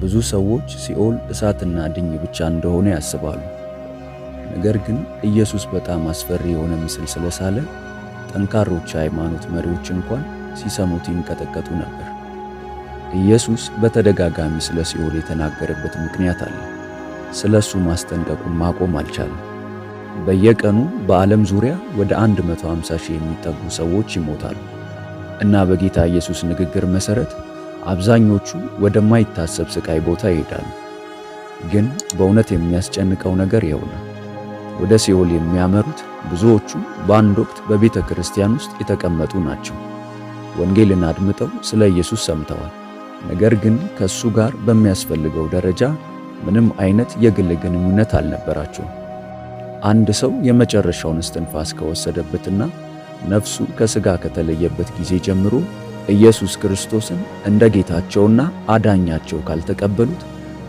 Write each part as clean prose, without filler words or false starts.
ብዙ ሰዎች ሲኦል እሳትና ድኝ ብቻ እንደሆነ ያስባሉ። ነገር ግን ኢየሱስ በጣም አስፈሪ የሆነ ምስል ስለሳለ ጠንካሮች የሃይማኖት መሪዎች እንኳን ሲሰሙት ይንቀጠቀጡ ነበር። ኢየሱስ በተደጋጋሚ ስለ ሲኦል የተናገረበት ምክንያት አለ። ስለ እሱ ማስጠንቀቁን ማቆም አልቻለም። በየቀኑ በዓለም ዙሪያ ወደ 150 ሺህ የሚጠጉ ሰዎች ይሞታሉ እና በጌታ ኢየሱስ ንግግር መሠረት አብዛኞቹ ወደማይታሰብ ስቃይ ቦታ ይሄዳሉ። ግን በእውነት የሚያስጨንቀው ነገር ይኸው ነው። ወደ ሲኦል የሚያመሩት ብዙዎቹ በአንድ ወቅት በቤተ ክርስቲያን ውስጥ የተቀመጡ ናቸው። ወንጌልን አድምጠው ስለ ኢየሱስ ሰምተዋል። ነገር ግን ከሱ ጋር በሚያስፈልገው ደረጃ ምንም አይነት የግል ግንኙነት አልነበራቸውም። አንድ ሰው የመጨረሻውን እስትንፋስ ከወሰደበትና ነፍሱ ከሥጋ ከተለየበት ጊዜ ጀምሮ ኢየሱስ ክርስቶስን እንደ ጌታቸውና አዳኛቸው ካልተቀበሉት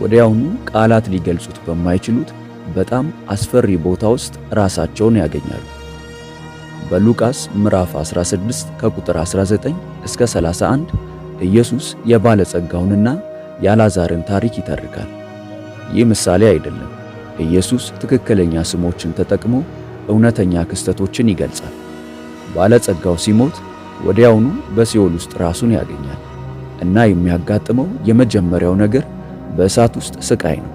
ወዲያውኑ ቃላት ሊገልጹት በማይችሉት በጣም አስፈሪ ቦታ ውስጥ ራሳቸውን ያገኛሉ። በሉቃስ ምዕራፍ 16 ከቁጥር 19 እስከ 31 ኢየሱስ የባለጸጋውንና የአልዓዛርን ታሪክ ይተርካል። ይህ ምሳሌ አይደለም። ኢየሱስ ትክክለኛ ስሞችን ተጠቅሞ እውነተኛ ክስተቶችን ይገልጻል። ባለጸጋው ሲሞት ወዲያውኑ በሲኦል ውስጥ ራሱን ያገኛል እና የሚያጋጥመው የመጀመሪያው ነገር በእሳት ውስጥ ስቃይ ነው።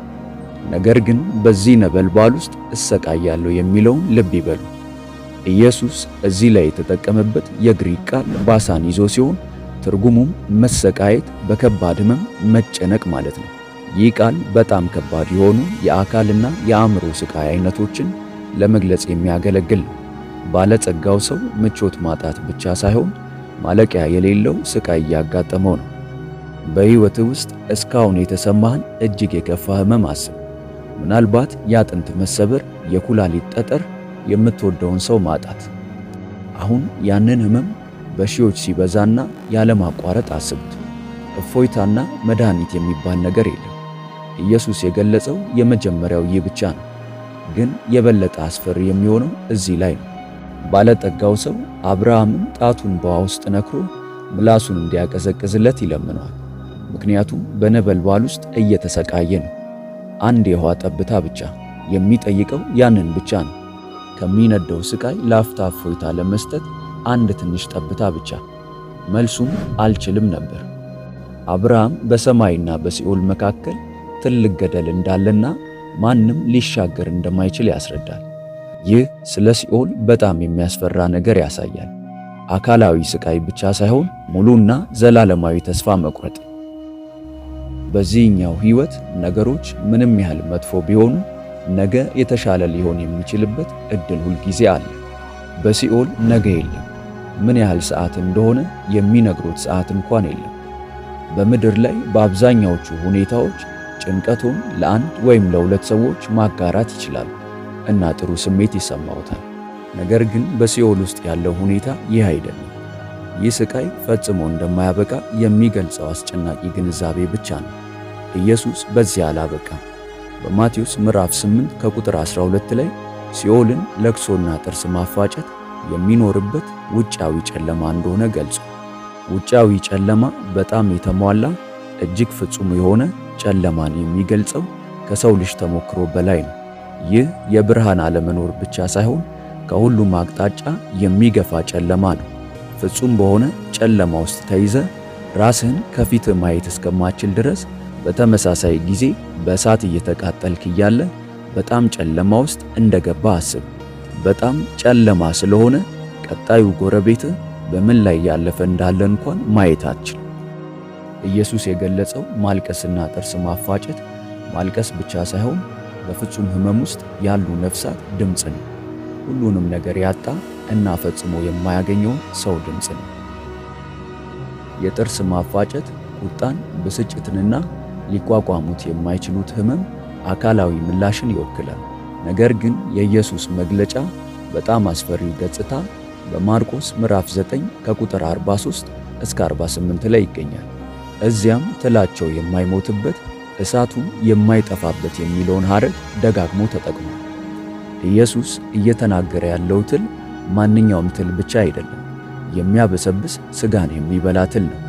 ነገር ግን በዚህ ነበልባል ውስጥ እሰቃያለሁ የሚለውን ልብ ይበሉ። ኢየሱስ እዚህ ላይ የተጠቀመበት የግሪክ ቃል ባሳን ይዞ ሲሆን ትርጉሙም መሰቃየት፣ በከባድ ሕመም መጨነቅ ማለት ነው። ይህ ቃል በጣም ከባድ የሆኑ የአካልና የአእምሮ ስቃይ አይነቶችን ለመግለጽ የሚያገለግል ነው። ባለጸጋው ሰው ምቾት ማጣት ብቻ ሳይሆን ማለቂያ የሌለው ስቃይ እያጋጠመው ነው። በሕይወትህ ውስጥ እስካሁን የተሰማህን እጅግ የከፋ ሕመም አስብ። ምናልባት የአጥንት መሰበር፣ የኩላሊት ጠጠር፣ የምትወደውን ሰው ማጣት። አሁን ያንን ሕመም በሺዎች ሲበዛና ያለማቋረጥ አስቡት። እፎይታና መድኃኒት የሚባል ነገር የለም። ኢየሱስ የገለጸው የመጀመሪያው ይህ ብቻ ነው። ግን የበለጠ አስፈሪ የሚሆነው እዚህ ላይ ነው። ባለጠጋው ሰው አብርሃምን ጣቱን በውሃ ውስጥ ነክሮ ምላሱን እንዲያቀዘቅዝለት ይለምነዋል። ምክንያቱም በነበልባል ውስጥ እየተሰቃየ ነው። አንድ የውሃ ጠብታ ብቻ የሚጠይቀው ያንን ብቻ ነው። ከሚነደው ስቃይ ለአፍታ እፎይታ ለመስጠት አንድ ትንሽ ጠብታ ብቻ። መልሱም አልችልም ነበር። አብርሃም በሰማይና በሲኦል መካከል ትልቅ ገደል እንዳለና ማንም ሊሻገር እንደማይችል ያስረዳል። ይህ ስለ ሲኦል በጣም የሚያስፈራ ነገር ያሳያል። አካላዊ ስቃይ ብቻ ሳይሆን ሙሉና ዘላለማዊ ተስፋ መቁረጥ። በዚህኛው ሕይወት ነገሮች ምንም ያህል መጥፎ ቢሆኑ ነገ የተሻለ ሊሆን የሚችልበት ዕድል ሁልጊዜ አለ። በሲኦል ነገ የለም። ምን ያህል ሰዓት እንደሆነ የሚነግሩት ሰዓት እንኳን የለም። በምድር ላይ በአብዛኛዎቹ ሁኔታዎች ጭንቀቱን ለአንድ ወይም ለሁለት ሰዎች ማጋራት ይችላሉ እና ጥሩ ስሜት ይሰማዎታል። ነገር ግን በሲኦል ውስጥ ያለው ሁኔታ ይህ አይደለም። ይህ ስቃይ ፈጽሞ እንደማያበቃ የሚገልጸው አስጨናቂ ግንዛቤ ብቻ ነው። ኢየሱስ በዚያ አላበቃም። በማቴዎስ ምዕራፍ 8 ከቁጥር 12 ላይ ሲኦልን ለቅሶና ጥርስ ማፋጨት የሚኖርበት ውጫዊ ጨለማ እንደሆነ ገልጾ፣ ውጫዊ ጨለማ በጣም የተሟላ እጅግ ፍጹም የሆነ ጨለማን የሚገልጸው ከሰው ልጅ ተሞክሮ በላይ ነው። ይህ የብርሃን አለመኖር ብቻ ሳይሆን ከሁሉም አቅጣጫ የሚገፋ ጨለማ ነው። ፍጹም በሆነ ጨለማ ውስጥ ተይዘ ራስህን ከፊት ማየት እስከማችል ድረስ በተመሳሳይ ጊዜ በእሳት እየተቃጠልክ እያለ በጣም ጨለማ ውስጥ እንደገባ አስብ። በጣም ጨለማ ስለሆነ ቀጣዩ ጎረቤትህ በምን ላይ ያለፈ እንዳለ እንኳን ማየት አትችል። ኢየሱስ የገለጸው ማልቀስና ጥርስ ማፋጨት ማልቀስ ብቻ ሳይሆን በፍጹም ሕመም ውስጥ ያሉ ነፍሳት ድምፅ ነው። ሁሉንም ነገር ያጣ እና ፈጽሞ የማያገኘውን ሰው ድምፅ ነው። የጥርስ ማፋጨት ቁጣን፣ ብስጭትንና ሊቋቋሙት የማይችሉት ሕመም አካላዊ ምላሽን ይወክላል። ነገር ግን የኢየሱስ መግለጫ በጣም አስፈሪው ገጽታ በማርቆስ ምዕራፍ 9 ከቁጥር 43 እስከ 48 ላይ ይገኛል። እዚያም ትላቸው የማይሞትበት እሳቱ የማይጠፋበት የሚለውን ሐረግ ደጋግሞ ተጠቅሟል። ኢየሱስ እየተናገረ ያለው ትል ማንኛውም ትል ብቻ አይደለም፣ የሚያበሰብስ ሥጋን የሚበላ ትል ነው።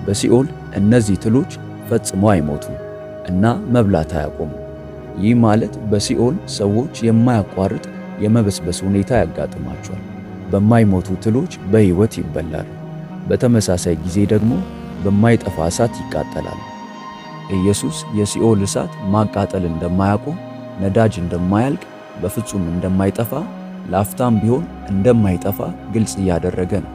በሲኦል እነዚህ ትሎች ፈጽሞ አይሞቱም፣ እና መብላት አያቆሙ። ይህ ማለት በሲኦል ሰዎች የማያቋርጥ የመበስበስ ሁኔታ ያጋጥማቸዋል። በማይሞቱ ትሎች በሕይወት ይበላሉ። በተመሳሳይ ጊዜ ደግሞ በማይጠፋ እሳት ይቃጠላሉ። ኢየሱስ የሲኦል እሳት ማቃጠል እንደማያቆም፣ ነዳጅ እንደማያልቅ፣ በፍጹም እንደማይጠፋ፣ ለአፍታም ቢሆን እንደማይጠፋ ግልጽ እያደረገ ነው።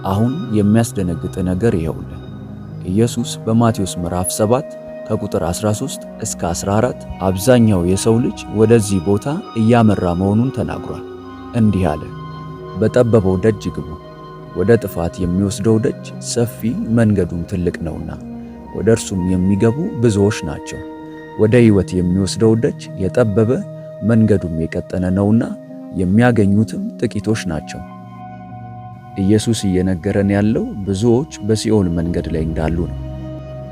አሁን የሚያስደነግጥ ነገር ይኸውልህ። ኢየሱስ በማቴዎስ ምዕራፍ 7 ከቁጥር 13 እስከ 14 አብዛኛው የሰው ልጅ ወደዚህ ቦታ እያመራ መሆኑን ተናግሯል። እንዲህ አለ፣ በጠበበው ደጅ ግቡ፣ ወደ ጥፋት የሚወስደው ደጅ ሰፊ መንገዱም ትልቅ ነውና ወደ እርሱም የሚገቡ ብዙዎች ናቸው። ወደ ሕይወት የሚወስደው ደጅ የጠበበ መንገዱም የቀጠነ ነውና የሚያገኙትም ጥቂቶች ናቸው። ኢየሱስ እየነገረን ያለው ብዙዎች በሲኦል መንገድ ላይ እንዳሉ ነው።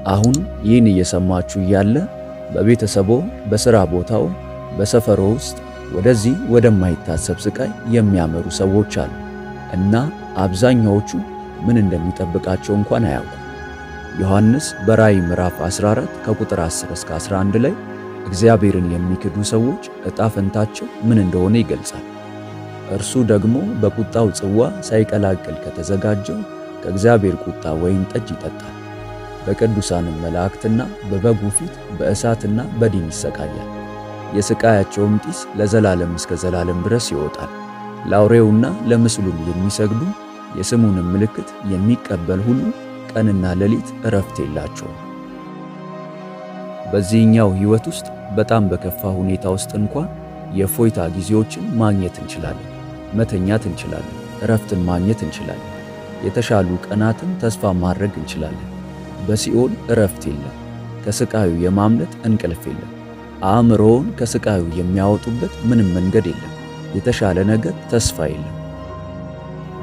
አሁን ይህን እየሰማችሁ እያለ በቤተሰቦ፣ በሥራ ቦታው፣ በሰፈሮ ውስጥ ወደዚህ ወደማይታሰብ ስቃይ የሚያመሩ ሰዎች አሉ እና አብዛኛዎቹ ምን እንደሚጠብቃቸው እንኳን አያውቁም። ዮሐንስ በራእይ ምዕራፍ 14 ከቁጥር 10 እስከ 11 ላይ እግዚአብሔርን የሚክዱ ሰዎች ዕጣ ፈንታቸው ምን እንደሆነ ይገልጻል። እርሱ ደግሞ በቁጣው ጽዋ ሳይቀላቅል ከተዘጋጀው ከእግዚአብሔር ቁጣ ወይን ጠጅ ይጠጣል። በቅዱሳንም መላእክትና በበጉ ፊት በእሳትና በዲን ይሰቃያል። የስቃያቸውም ጢስ ለዘላለም እስከ ዘላለም ድረስ ይወጣል። ለአውሬውና ለምስሉም የሚሰግዱ የስሙንም ምልክት የሚቀበል ሁሉ ቀንና ሌሊት እረፍት የላቸውም። በዚህኛው ሕይወት ውስጥ በጣም በከፋ ሁኔታ ውስጥ እንኳን የእፎይታ ጊዜዎችን ማግኘት እንችላለን። መተኛት እንችላለን። እረፍትን ማግኘት እንችላለን። የተሻሉ ቀናትን ተስፋ ማድረግ እንችላለን። በሲኦል እረፍት የለም። ከስቃዩ የማምለጥ እንቅልፍ የለም። አእምሮውን ከስቃዩ የሚያወጡበት ምንም መንገድ የለም። የተሻለ ነገር ተስፋ የለም።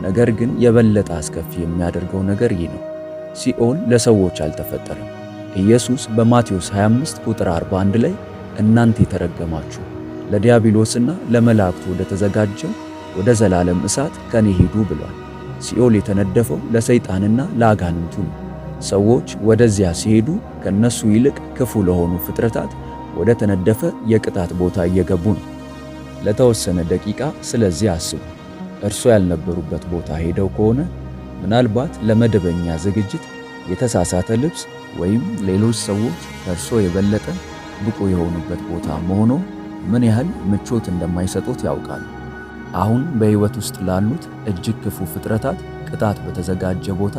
ነገር ግን የበለጠ አስከፊ የሚያደርገው ነገር ይህ ነው። ሲኦል ለሰዎች አልተፈጠረም። ኢየሱስ በማቴዎስ 25 ቁጥር 41 ላይ እናንተ የተረገማችሁ ለዲያብሎስና ለመላእክቱ ወደ ተዘጋጀው ወደ ዘላለም እሳት ከኔ ሂዱ ብሏል። ሲኦል የተነደፈው ለሰይጣንና ለአጋንንቱ ነው። ሰዎች ወደዚያ ሲሄዱ ከነሱ ይልቅ ክፉ ለሆኑ ፍጥረታት ወደ ተነደፈ የቅጣት ቦታ እየገቡ ነው። ለተወሰነ ደቂቃ ስለዚህ አስቡ። እርሶ ያልነበሩበት ቦታ ሄደው ከሆነ ምናልባት ለመደበኛ ዝግጅት የተሳሳተ ልብስ ወይም ሌሎች ሰዎች ከእርሶ የበለጠ ብቁ የሆኑበት ቦታ መሆኑ ምን ያህል ምቾት እንደማይሰጡት ያውቃሉ። አሁን በሕይወት ውስጥ ላሉት እጅግ ክፉ ፍጥረታት ቅጣት በተዘጋጀ ቦታ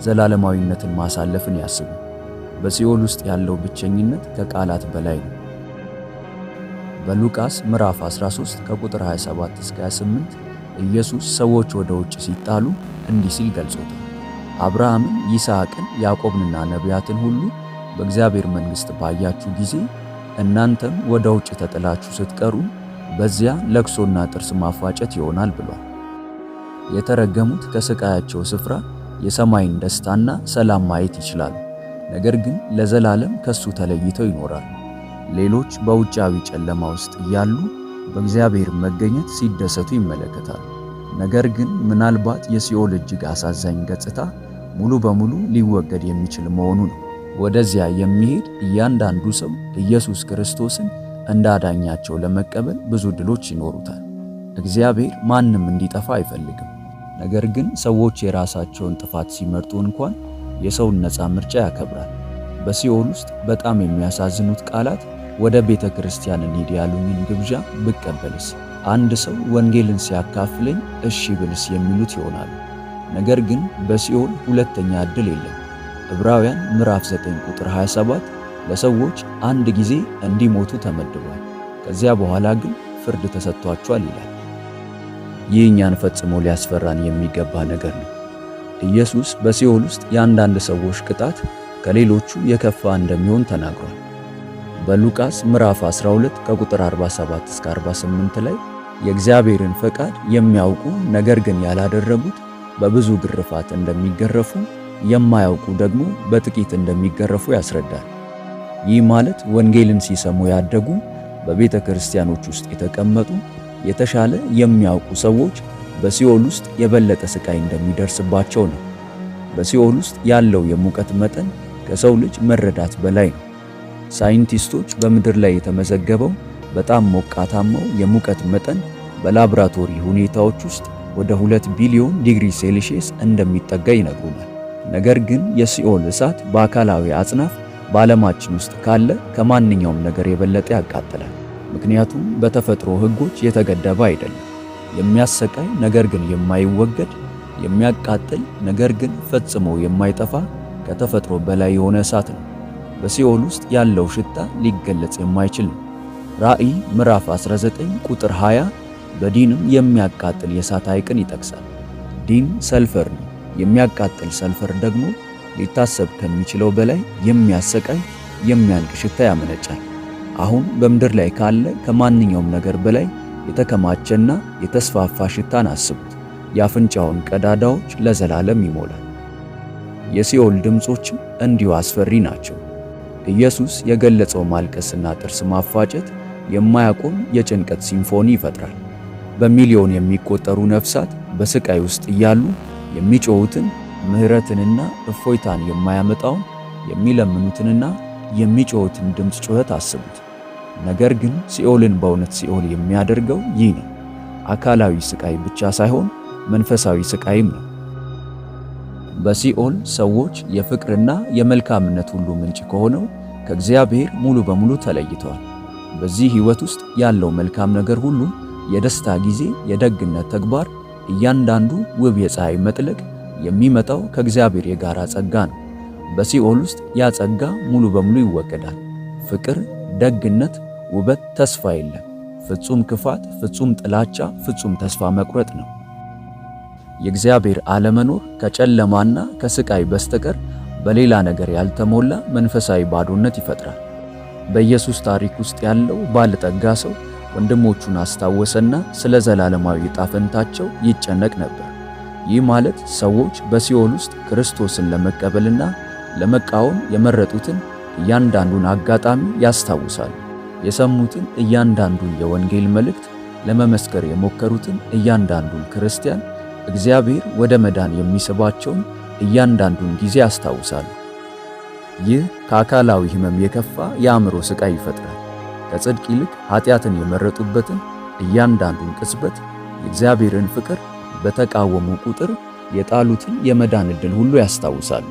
ዘላለማዊነትን ማሳለፍን ያስቡ። በሲኦል ውስጥ ያለው ብቸኝነት ከቃላት በላይ ነው። በሉቃስ ምዕራፍ 13 ከቁጥር 27 እስከ 28 ኢየሱስ ሰዎች ወደ ውጭ ሲጣሉ እንዲህ ሲል ገልጾታል። አብርሃምን፣ ይስሐቅን፣ ያዕቆብንና ነቢያትን ሁሉ በእግዚአብሔር መንግሥት ባያችሁ ጊዜ እናንተም ወደ ውጭ ተጥላችሁ ስትቀሩ በዚያ ለቅሶና ጥርስ ማፋጨት ይሆናል ብሏል። የተረገሙት ከስቃያቸው ስፍራ የሰማይን ደስታና ሰላም ማየት ይችላሉ። ነገር ግን ለዘላለም ከሱ ተለይተው ይኖራሉ። ሌሎች በውጫዊ ጨለማ ውስጥ እያሉ በእግዚአብሔር መገኘት ሲደሰቱ ይመለከታሉ። ነገር ግን ምናልባት የሲኦል እጅግ አሳዛኝ ገጽታ ሙሉ በሙሉ ሊወገድ የሚችል መሆኑ ነው። ወደዚያ የሚሄድ እያንዳንዱ ሰው ኢየሱስ ክርስቶስን እንደ አዳኛቸው ለመቀበል ብዙ ድሎች ይኖሩታል። እግዚአብሔር ማንም እንዲጠፋ አይፈልግም። ነገር ግን ሰዎች የራሳቸውን ጥፋት ሲመርጡ እንኳን የሰውን ነፃ ምርጫ ያከብራል። በሲኦል ውስጥ በጣም የሚያሳዝኑት ቃላት ወደ ቤተ ክርስቲያን እንሂድ ያሉኝን ግብዣ ብቀበልስ፣ አንድ ሰው ወንጌልን ሲያካፍለኝ እሺ ብልስ የሚሉት ይሆናሉ። ነገር ግን በሲኦል ሁለተኛ ዕድል የለም። ዕብራውያን ምዕራፍ 9 ቁጥር 27 ለሰዎች አንድ ጊዜ እንዲሞቱ ተመድቧል፣ ከዚያ በኋላ ግን ፍርድ ተሰጥቷቸዋል ይላል። ይህ እኛን ፈጽሞ ሊያስፈራን የሚገባ ነገር ነው። ኢየሱስ በሲኦል ውስጥ የአንዳንድ ሰዎች ቅጣት ከሌሎቹ የከፋ እንደሚሆን ተናግሯል። በሉቃስ ምዕራፍ 12 ከቁጥር 47 እስከ 48 ላይ የእግዚአብሔርን ፈቃድ የሚያውቁ ነገር ግን ያላደረጉት በብዙ ግርፋት እንደሚገረፉ፣ የማያውቁ ደግሞ በጥቂት እንደሚገረፉ ያስረዳል። ይህ ማለት ወንጌልን ሲሰሙ ያደጉ፣ በቤተ ክርስቲያኖች ውስጥ የተቀመጡ የተሻለ የሚያውቁ ሰዎች በሲኦል ውስጥ የበለጠ ስቃይ እንደሚደርስባቸው ነው። በሲኦል ውስጥ ያለው የሙቀት መጠን ከሰው ልጅ መረዳት በላይ ነው። ሳይንቲስቶች በምድር ላይ የተመዘገበው በጣም ሞቃታማው የሙቀት መጠን በላብራቶሪ ሁኔታዎች ውስጥ ወደ 2 ቢሊዮን ዲግሪ ሴልሺየስ እንደሚጠጋ ይነግሩናል። ነገር ግን የሲኦል እሳት በአካላዊ አጽናፍ በዓለማችን ውስጥ ካለ ከማንኛውም ነገር የበለጠ ያቃጥላል። ምክንያቱም በተፈጥሮ ሕጎች የተገደበ አይደለም። የሚያሰቃይ ነገር ግን የማይወገድ፣ የሚያቃጥል ነገር ግን ፈጽሞ የማይጠፋ ከተፈጥሮ በላይ የሆነ እሳት ነው። በሲኦል ውስጥ ያለው ሽታ ሊገለጽ የማይችል ነው። ራእይ ምዕራፍ 19 ቁጥር 20 በዲንም የሚያቃጥል የእሳት ሐይቅን ይጠቅሳል። ዲን ሰልፈር ነው። የሚያቃጥል ሰልፈር ደግሞ ሊታሰብ ከሚችለው በላይ የሚያሰቃይ የሚያንቅ ሽታ ያመነጫል። አሁን በምድር ላይ ካለ ከማንኛውም ነገር በላይ የተከማቸና የተስፋፋ ሽታን አስቡት። የአፍንጫውን ቀዳዳዎች ለዘላለም ይሞላል። የሲኦል ድምፆችም እንዲሁ አስፈሪ ናቸው። ኢየሱስ የገለጸው ማልቀስና ጥርስ ማፋጨት የማያቆም የጭንቀት ሲምፎኒ ይፈጥራል። በሚሊዮን የሚቆጠሩ ነፍሳት በስቃይ ውስጥ እያሉ የሚጮሁትን ምሕረትንና እፎይታን የማያመጣውን የሚለምኑትንና የሚጮሁትን ድምፅ ጩኸት አስቡት። ነገር ግን ሲኦልን በእውነት ሲኦል የሚያደርገው ይህ ነው። አካላዊ ስቃይ ብቻ ሳይሆን መንፈሳዊ ስቃይም ነው። በሲኦል ሰዎች የፍቅርና የመልካምነት ሁሉ ምንጭ ከሆነው ከእግዚአብሔር ሙሉ በሙሉ ተለይተዋል። በዚህ ሕይወት ውስጥ ያለው መልካም ነገር ሁሉ፣ የደስታ ጊዜ፣ የደግነት ተግባር፣ እያንዳንዱ ውብ የፀሐይ መጥለቅ የሚመጣው ከእግዚአብሔር የጋራ ጸጋ ነው። በሲኦል ውስጥ ያ ጸጋ ሙሉ በሙሉ ይወገዳል። ፍቅር፣ ደግነት፣ ውበት፣ ተስፋ የለም። ፍጹም ክፋት፣ ፍጹም ጥላቻ፣ ፍጹም ተስፋ መቁረጥ ነው። የእግዚአብሔር አለመኖር ከጨለማና ከስቃይ በስተቀር በሌላ ነገር ያልተሞላ መንፈሳዊ ባዶነት ይፈጥራል። በኢየሱስ ታሪክ ውስጥ ያለው ባለጠጋ ሰው ወንድሞቹን አስታወሰና ስለ ዘላለማዊ ዕጣ ፈንታቸው ይጨነቅ ነበር። ይህ ማለት ሰዎች በሲኦል ውስጥ ክርስቶስን ለመቀበልና ለመቃወም የመረጡትን እያንዳንዱን አጋጣሚ ያስታውሳሉ። የሰሙትን እያንዳንዱን የወንጌል መልእክት ለመመስከር የሞከሩትን እያንዳንዱን ክርስቲያን እግዚአብሔር ወደ መዳን የሚስባቸውን እያንዳንዱን ጊዜ ያስታውሳሉ። ይህ ከአካላዊ ሕመም የከፋ የአእምሮ ስቃይ ይፈጥራል። ከጽድቅ ይልቅ ኃጢአትን የመረጡበትን እያንዳንዱን ቅጽበት የእግዚአብሔርን ፍቅር በተቃወሙ ቁጥር የጣሉትን የመዳን ዕድል ሁሉ ያስታውሳሉ።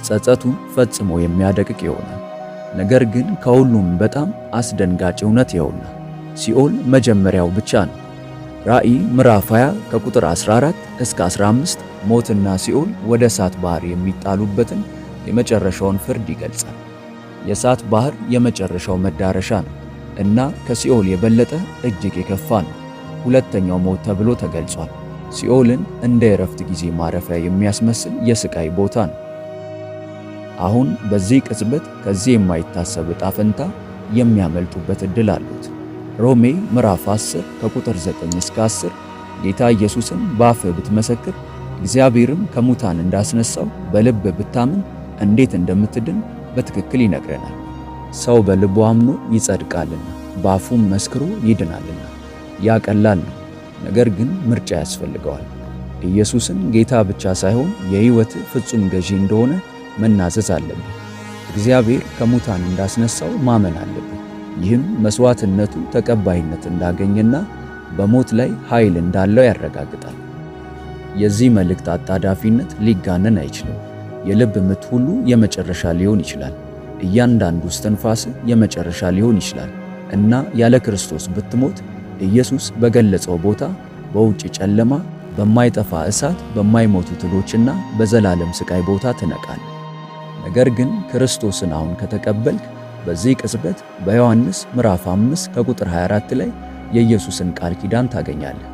ጸጸቱ ፈጽሞ የሚያደቅቅ ይሆናል። ነገር ግን ከሁሉም በጣም አስደንጋጭ እውነት ይኸውና፣ ሲኦል መጀመሪያው ብቻ ነው። ራእይ ምዕራፍ 20 ከቁጥር 14 እስከ 15 ሞትና ሲኦል ወደ እሳት ባህር የሚጣሉበትን የመጨረሻውን ፍርድ ይገልጻል። የእሳት ባህር የመጨረሻው መዳረሻ ነው እና ከሲኦል የበለጠ እጅግ የከፋ ነው። ሁለተኛው ሞት ተብሎ ተገልጿል። ሲኦልን እንደ የረፍት ጊዜ ማረፊያ የሚያስመስል የስቃይ ቦታ ነው። አሁን በዚህ ቅጽበት ከዚህ የማይታሰብ ዕጣ ፈንታ የሚያመልጡበት ዕድል አሉት። ሮሜ ምዕራፍ 10 ከቁጥር 9 እስከ 10 ጌታ ኢየሱስን በአፍህ ብትመሰክር እግዚአብሔርም ከሙታን እንዳስነሳው በልብ ብታምን እንዴት እንደምትድን በትክክል ይነግረናል። ሰው በልቡ አምኖ ይጸድቃልና በአፉም መስክሮ ይድናልና። ያ ቀላል ነው፣ ነገር ግን ምርጫ ያስፈልገዋል። ኢየሱስን ጌታ ብቻ ሳይሆን የሕይወት ፍጹም ገዢ እንደሆነ መናዘዝ አለብን። እግዚአብሔር ከሙታን እንዳስነሳው ማመን አለብን። ይህም መስዋዕትነቱ ተቀባይነት እንዳገኘና በሞት ላይ ኃይል እንዳለው ያረጋግጣል። የዚህ መልእክት አጣዳፊነት ሊጋነን አይችልም። የልብ ምት ሁሉ የመጨረሻ ሊሆን ይችላል። እያንዳንዱ እስትንፋስ የመጨረሻ ሊሆን ይችላል እና ያለ ክርስቶስ ብትሞት ኢየሱስ በገለጸው ቦታ በውጭ ጨለማ፣ በማይጠፋ እሳት፣ በማይሞቱ ትሎችና በዘላለም ስቃይ ቦታ ትነቃል። ነገር ግን ክርስቶስን አሁን ከተቀበልክ በዚህ ቅጽበት በዮሐንስ ምዕራፍ 5 ከቁጥር 24 ላይ የኢየሱስን ቃል ኪዳን ታገኛለህ።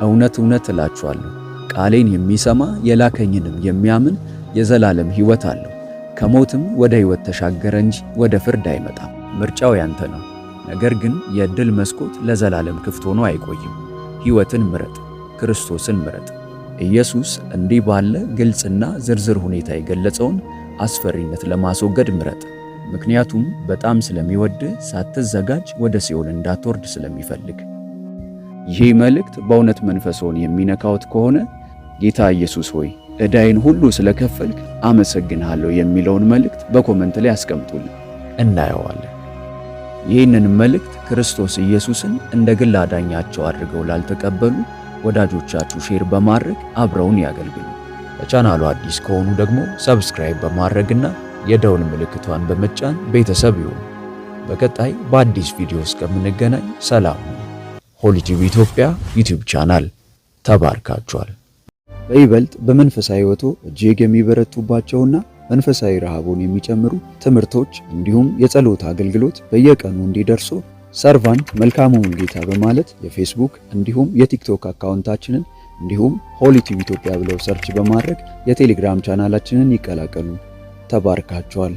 እውነት እውነት እላችኋለሁ ቃሌን የሚሰማ የላከኝንም የሚያምን የዘላለም ሕይወት አለው፣ ከሞትም ወደ ሕይወት ተሻገረ እንጂ ወደ ፍርድ አይመጣም። ምርጫው ያንተ ነው። ነገር ግን የዕድል መስኮት ለዘላለም ክፍት ሆኖ አይቆይም። ሕይወትን ምረጥ፣ ክርስቶስን ምረጥ። ኢየሱስ እንዲህ ባለ ግልጽና ዝርዝር ሁኔታ የገለጸውን አስፈሪነት ለማስወገድ ምረጥ። ምክንያቱም በጣም ስለሚወድህ ሳትዘጋጅ ወደ ሲኦል እንዳትወርድ ስለሚፈልግ። ይህ መልእክት በእውነት መንፈስዎን የሚነካዎት ከሆነ ጌታ ኢየሱስ ሆይ ዕዳዬን ሁሉ ስለከፈልክ አመሰግናለሁ የሚለውን መልእክት በኮመንት ላይ አስቀምጡልን፣ እናየዋለን። ይህንን መልእክት ክርስቶስ ኢየሱስን እንደ ግል አዳኛቸው አድርገው ላልተቀበሉ ወዳጆቻችሁ ሼር በማድረግ አብረውን ያገልግሉ። ለቻናሉ አዲስ ከሆኑ ደግሞ ሰብስክራይብ በማድረግና የደውል ምልክቷን በመጫን ቤተሰብ ይሁኑ። በቀጣይ በአዲስ ቪዲዮ እስከምንገናኝ ሰላም። ሆሊቲዩብ ኢትዮጵያ ዩቲዩብ ቻናል ተባርካችኋል። በይበልጥ በመንፈሳዊ ሕይወቶ እጅግ የሚበረቱባቸውና መንፈሳዊ ረሃቡን የሚጨምሩ ትምህርቶች እንዲሁም የጸሎት አገልግሎት በየቀኑ እንዲደርሱ ሰርቫንት መልካሙ ሙሉጌታ በማለት የፌስቡክ እንዲሁም የቲክቶክ አካውንታችንን እንዲሁም ሆሊቲዩብ ኢትዮጵያ ብለው ሰርች በማድረግ የቴሌግራም ቻናላችንን ይቀላቀሉ። ተባርካችኋል።